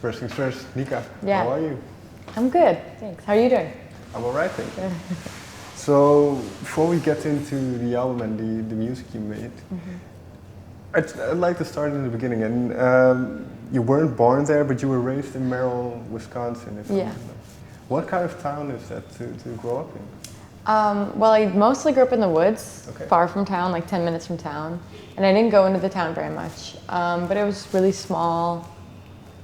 First things first, Nika, Yeah. how are you? I'm good, thanks. How are you doing? I'm alright, thank you. So, before we get into the album and the music you made, I'd like to start in the beginning. And you weren't born there, but you were raised in Merrill, Wisconsin. Yeah. What kind of town is that to grow up in? Well, I mostly grew up in the woods, Okay. far from town, like 10 minutes from town. And I didn't go into the town very much. But it was really small,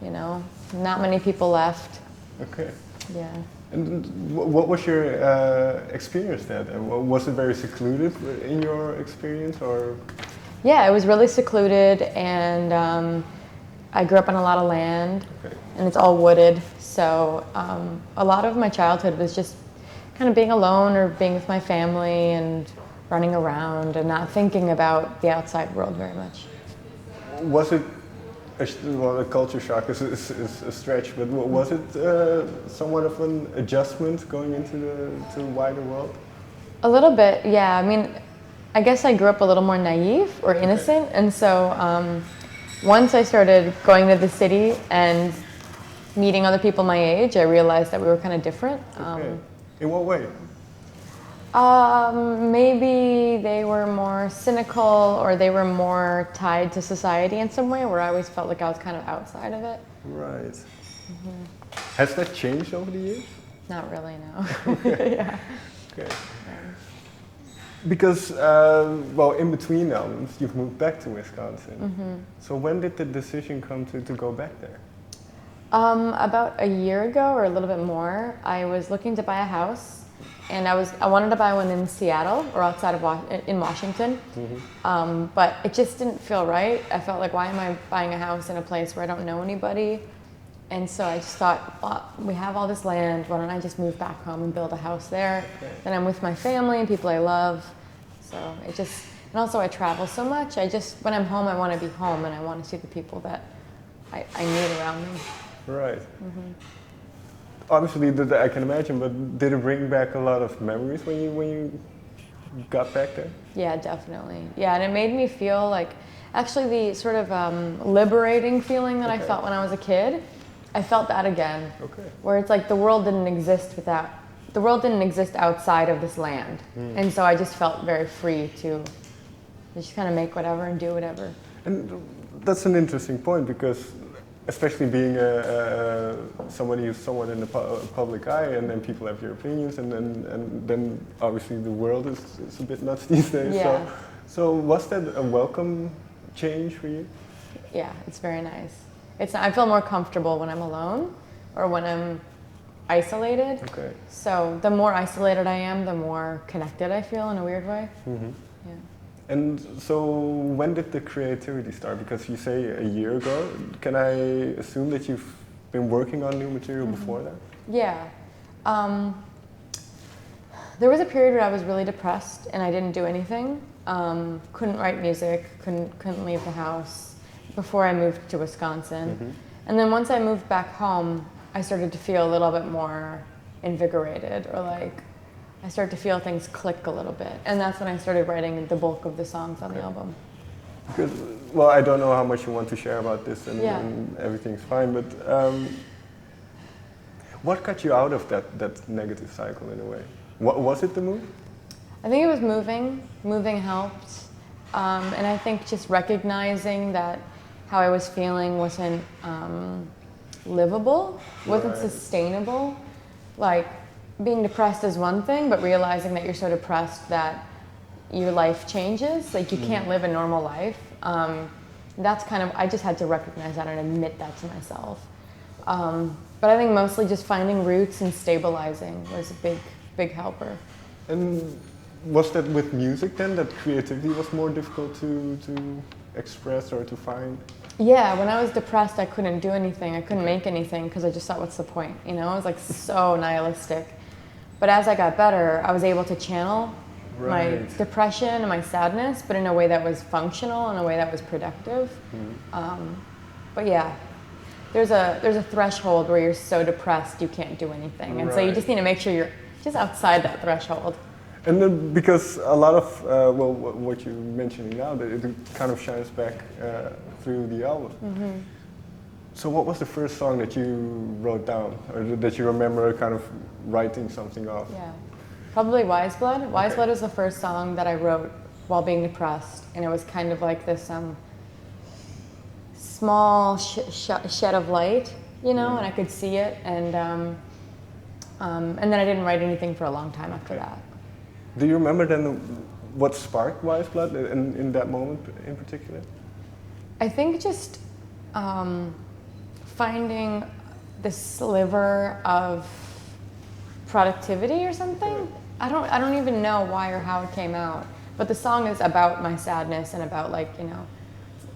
you know, not many people left. Okay. Yeah. And what was your experience there? Was it very secluded in your experience, or? Yeah, it was really secluded, and I grew up on a lot of land, Okay. and it's all wooded. So a lot of my childhood was just kind of being alone or being with my family and running around and not thinking about the outside world very much. Was it a culture shock is a stretch, but was it somewhat of an adjustment going into the wider world? A little bit, yeah. I mean, I guess I grew up a little more naive or innocent, and so once I started going to the city and meeting other people my age, I realized that we were kind of different. Okay. In what way? Maybe they were more cynical, or they were more tied to society in some way, where I always felt like I was kind of outside of it. Right. Has that changed over the years? Not really, no. Yeah. Okay. Because, well, in between albums, you've moved back to Wisconsin. So when did the decision come to go back there? About a year ago, or a little bit more, I was looking to buy a house, and I wanted to buy one in Seattle or outside of in Washington, but it just didn't feel right. I felt like, why am I buying a house in a place where I don't know anybody? And so I just thought, well, we have all this land, why don't I just move back home and build a house there? Okay. Then I'm with my family and people I love. So it just, and also I travel so much, when I'm home, I want to be home, and I want to see the people that I need around me. Right. Obviously, I can imagine, but did it bring back a lot of memories when you got back there? Yeah, definitely. Yeah, and it made me feel like, actually the sort of liberating feeling that I felt when I was a kid, I felt that again. Okay. Where it's like the world didn't exist outside of this land. And so I just felt very free to just kind of make whatever and do whatever. And that's an interesting point, because especially being somebody who's somewhat in the public eye, and then people have your opinions, and then obviously the world is a bit nuts these days. Yeah. So was that a welcome change for you? Yeah, it's very nice. I feel more comfortable when I'm alone or when I'm isolated. Okay. So the more isolated I am, the more connected I feel in a weird way. Yeah. And so when did the creativity start? Because you say a year ago. Can I assume that you've been working on new material before that? Yeah. There was a period where I was really depressed and I didn't do anything. Couldn't write music, couldn't leave the house before I moved to Wisconsin. And then once I moved back home, I started to feel a little bit more invigorated, or like I started to feel things click a little bit. And that's when I started writing the bulk of the songs on the album. Because, well, I don't know how much you want to share about this, and everything's fine, but what got you out of that negative cycle in a way? What was it, the move? I think it was moving. Moving helped. And I think just recognizing that how I was feeling wasn't livable, wasn't sustainable. Like, being depressed is one thing, but realizing that you're so depressed that your life changes, like you can't live a normal life. That's kind of, I just had to recognize that and admit that to myself. But I think mostly just finding roots and stabilizing was a big helper. And was that with music then, that creativity was more difficult to express or to find? Yeah, when I was depressed, I couldn't do anything. I couldn't make anything because I just thought, what's the point? You know, I was like so nihilistic. But as I got better, I was able to channel my depression and my sadness, but in a way that was functional, in a way that was productive. But yeah, there's a threshold where you're so depressed you can't do anything. And so you just need to make sure you're just outside that threshold. And then, because a lot of, well, what you're mentioning now, that it kind of shines back through the album. So what was the first song that you wrote down, or that you remember kind of writing something off? Yeah, probably Wise Blood. Wise Okay. Blood is the first song that I wrote while being depressed, and it was kind of like this small shed of light, you know, and I could see it, and then I didn't write anything for a long time after that. Do you remember then what sparked Wise Blood in that moment in particular? I think just finding this sliver of productivity or something. I don't even know why or how it came out. But the song is about my sadness and about, like, you know,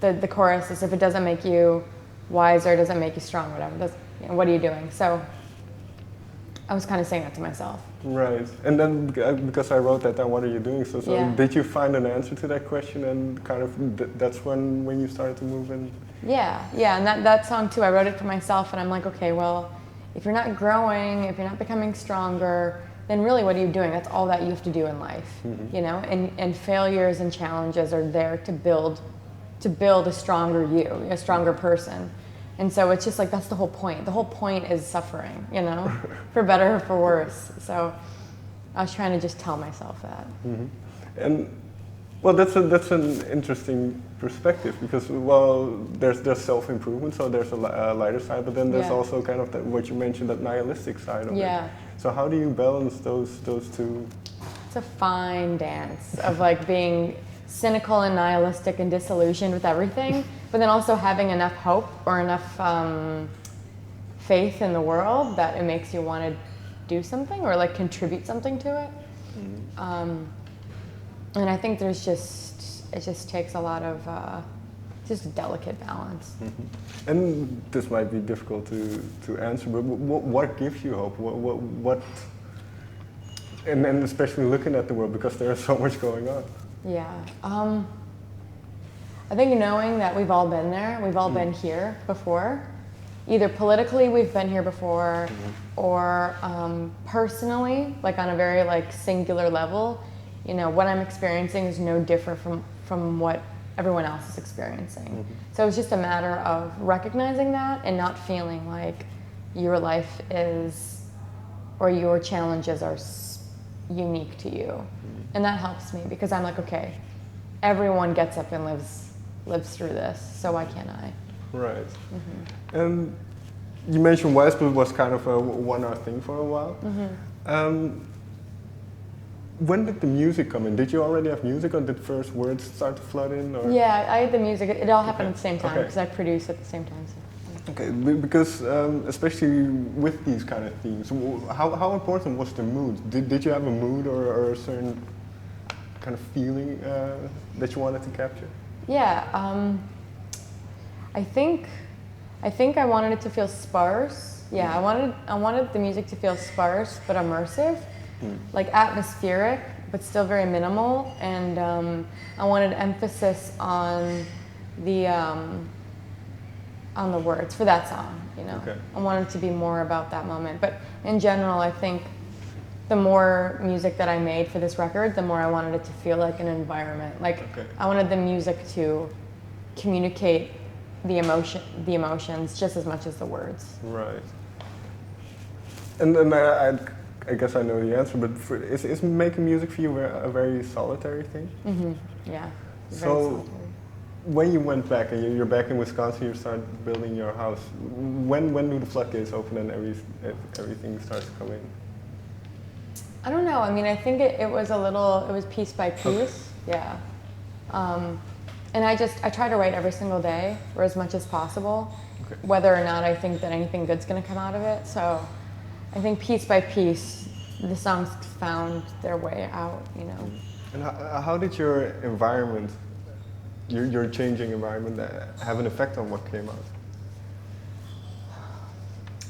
the chorus is, if it doesn't make you wiser, it doesn't make you strong, whatever. You know, what are you doing? So I was kind of saying that to myself. Right. And then because I wrote that down, what are you doing? So Yeah. did you find an answer to that question, and kind of that's when you started to move in? Yeah, and that song too, I wrote it for myself, and I'm like, okay, well, if you're not growing, if you're not becoming stronger, then really what are you doing? That's all that you have to do in life, you know? And failures and challenges are there to build a stronger you, a stronger person. And so it's just like, that's the whole point. The whole point is suffering, you know, for better or for worse. So I was trying to just tell myself that. And well, that's an interesting perspective, because, well, there's self-improvement, so there's a lighter side, but then there's also kind of what you mentioned, that nihilistic side of it. So how do you balance those two? It's a fine dance of, like, being cynical and nihilistic and disillusioned with everything, but then also having enough hope or enough faith in the world that it makes you want to do something or, like, contribute something to it. And I think it just takes a lot of just a delicate balance. And this might be difficult to answer, but what gives you hope? What and especially looking at the world, because there's so much going on. Yeah. I think knowing that we've all been there, we've all been here before. Either politically we've been here before, or personally, like on a very, like, singular level. You know, what I'm experiencing is no different from what everyone else is experiencing. So it's just a matter of recognizing that and not feeling like your life is, or your challenges are unique to you. And that helps me, because I'm like, okay, everyone gets up and lives through this, so why can't I? Right. And you mentioned Wise Blood was kind of a one-off thing for a while. When did the music come in? Did you already have music, or did first words start to flood in? Or? Yeah, I had the music. It all happened at the same time, because I produce at the same time. So. Okay, because especially with these kind of themes, how important was the mood? Did you have a mood or a certain kind of feeling that you wanted to capture? Yeah, I think I wanted it to feel sparse. Yeah, I wanted the music to feel sparse but immersive, like atmospheric but still very minimal. And I wanted emphasis on the words for that song. You know, I wanted it to be more about that moment. But in general, I think the more music that I made for this record, the more I wanted it to feel like an environment. Like, I wanted the music to communicate the emotions just as much as the words. Right. And I guess I know the answer, but is making music for you a very solitary thing? Yeah. Very solitary. When you went back and you're back in Wisconsin, you start building your house. When do the floodgates open and everything starts to come in? I don't know. I mean, I think it was piece by piece. Yeah. And I try to write every single day, or as much as possible, whether or not I think that anything good's going to come out of it. So I think piece by piece, the songs found their way out, you know. And how did your environment, your changing environment, have an effect on what came out?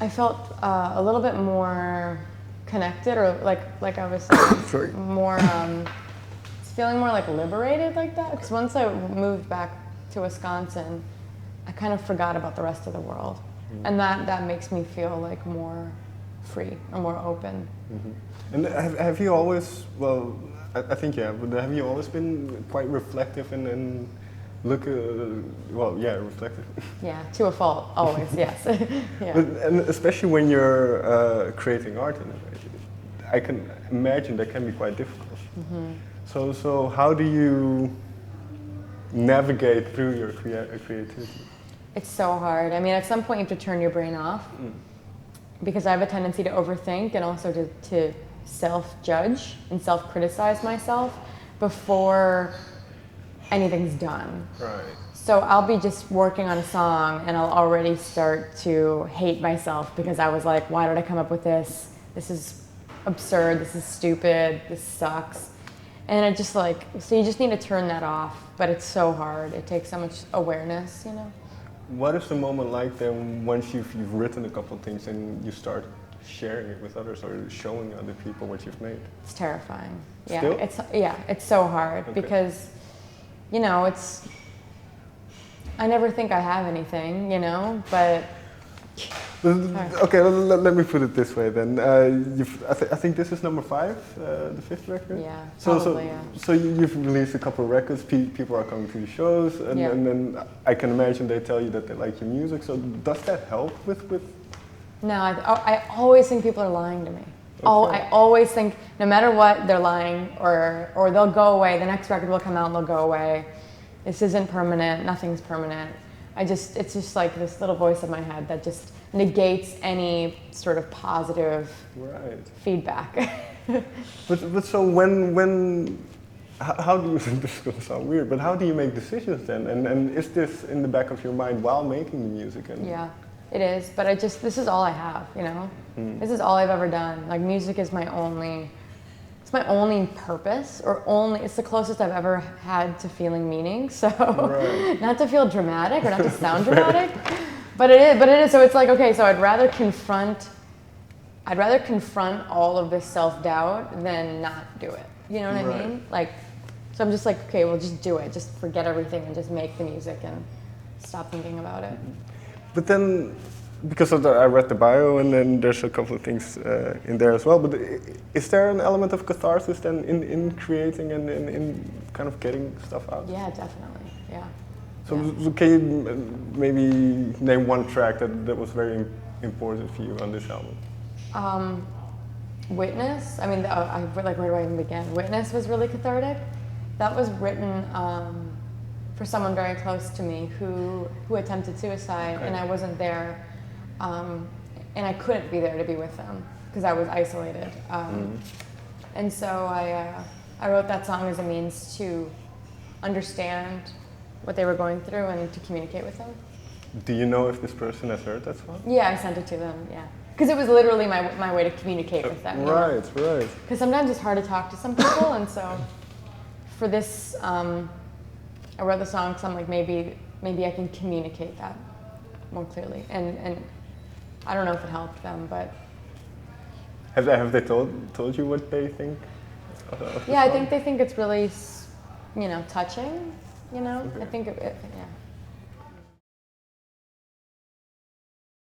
I felt a little bit more connected, or like I was saying, more feeling more like liberated, like that. Because once I moved back to Wisconsin, I kind of forgot about the rest of the world, and that makes me feel like more free or more open. And have you always? Well, I think yeah. But have you always been quite reflective and look, well, yeah, reflective. Yeah, to a fault, always, yes. Yeah. But, and especially when you're creating art in a way, I can imagine that can be quite difficult. Mm-hmm. So how do you navigate through your creativity? It's so hard. I mean, at some point you have to turn your brain off because I have a tendency to overthink and also to self-judge and self-criticize myself before anything's done. Right. So I'll be just working on a song and I'll already start to hate myself because I was like, why did I come up with this? This is absurd, this is stupid, this sucks. And it just like, so you just need to turn that off, but it's so hard. It takes so much awareness, you know? What is the moment like then once you've written a couple of things and you start sharing it with others or showing other people what you've made? It's terrifying. Yeah, Still? it's so hard because, you know, I never think I have anything, you know, but. Okay, let me put it this way then. I think this is number 5, the 5th record. Yeah, probably, yeah. So you've released a couple of records. People are coming to the shows, and then I can imagine they tell you that they like your music. So does that help with? No, I always think people are lying to me. Okay. I always think no matter what they're lying, or they'll go away. The next record will come out and they'll go away. This isn't permanent. Nothing's permanent. It's just like this little voice in my head that just negates any sort of positive feedback. but so when how do you, this is going to sound weird, but how do you make decisions then? And is this in the back of your mind while making the music? Yeah, it is, but this is all I have, you know? This is all I've ever done. Like music is my only purpose, it's the closest I've ever had to feeling meaning. So not to feel dramatic or not to sound dramatic, but it is. So it's like, okay, so I'd rather confront all of this self-doubt than not do it. You know what I mean? Like, so I'm just like, okay, well, just do it. Just forget everything and just make the music and stop thinking about it. But then, because of I read the bio and then there's a couple of things in there as well, but is there an element of catharsis then in creating and in kind of getting stuff out? Yeah, definitely, yeah. So can you maybe name one track that was very important for you on this album? Witness, I mean, where do I even begin? Witness was really cathartic. That was written for someone very close to me who attempted suicide, and I wasn't there. And I couldn't be there to be with them because I was isolated. And so I wrote that song as a means to understand what they were going through and to communicate with them. Do you know if this person has heard that song? Yeah, I sent it to them, yeah. Because it was literally my way to communicate with them. Right. Because sometimes it's hard to talk to some people, and so for this, I wrote the song because I'm like, maybe I can communicate that more clearly. And I don't know if it helped them, but have they told you what they think? Yeah, I think they think it's really, touching. You know, I think yeah.